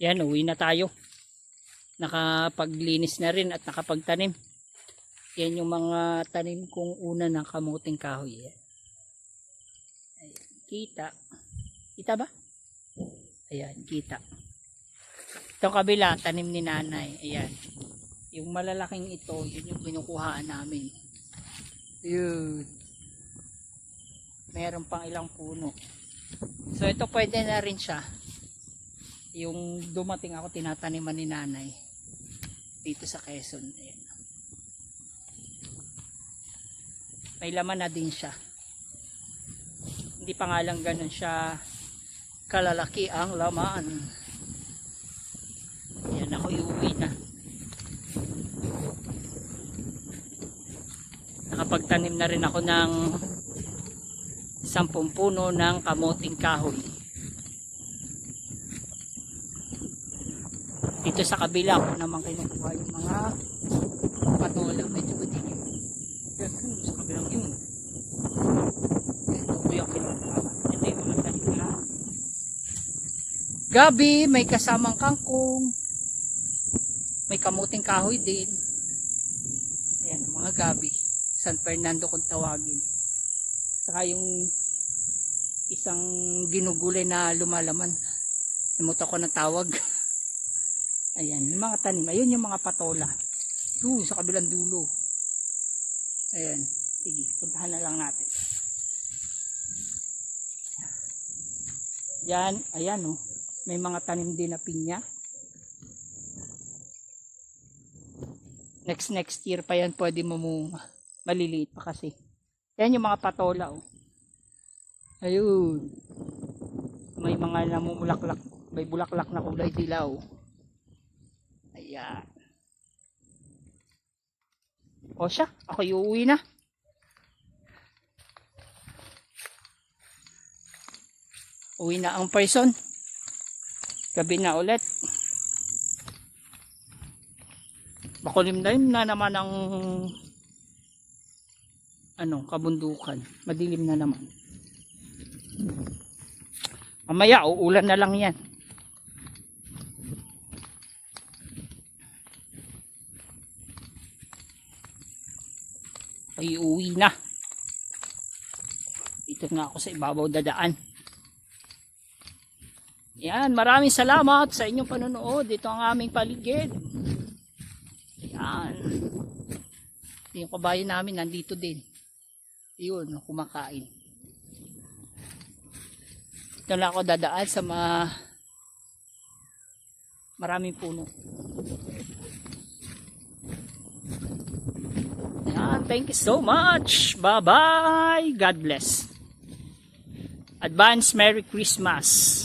Yan, uwi na tayo. Nakapaglinis na rin at nakapagtanim. Yan yung mga tanim kong una ng kamuting kahoy. Ayan. Kita. Kita ba? Ayan, kita. Itong kabila, tanim ni nanay. Ayan. Yung malalaking ito, yun yung kinukuhaan namin. Yun. Meron pang ilang puno. So ito pwede na rin siya. Yung dumating ako, tinataniman ni nanay. Dito sa Quezon. Ayan. May laman na din siya. Hindi pa nga lang ganun siya kalalaki ang laman. Ayan, ako iuwi na. Nakapagtanim na rin ako ng 10 puno ng kamuting kahoy. Dito sa kabila ko naman kinukuha yung mga patola. Medyo madilim. Yan, sa kabilang yun. Ito yung kinukuha. Ito yung mga tanim na gabi, may kasamang kangkong. May kamuting kahoy din. Ayan, mga gabi. San Fernando kung tawagin. Saka yung isang ginugulay na lumalaman. Namuta ko ng tawag. Ayan, yung mga tanim. Ayun yung mga patola. Ito, sa kabilang dulo. Ayan. Sige, puntahan na lang natin. Yan, ayan oh. May mga tanim din na pinya. Next year pa yan pwede mo maliliit pa kasi. Yan yung mga patola oh. Ayun. May mga namumulaklak, may bulaklak na kulay dilaw. Ayan. O siya, ako iuwi na. Uwi na ang person. Gabi na ulit. Makulimlim na naman ang kabundukan. Madilim na naman. Mamaya uulan na lang yan. Ay uwi na. Dito nga ako sa ibabaw dadaan. Yan, maraming salamat sa inyong panonood. Dito ang aming paligid. Yan. Yung kabayo namin nandito din. Yun, kumakain. Ito lang ako dadaan sa maraming puno. Yan, thank you so much. Bye-bye. God bless. Advance Merry Christmas.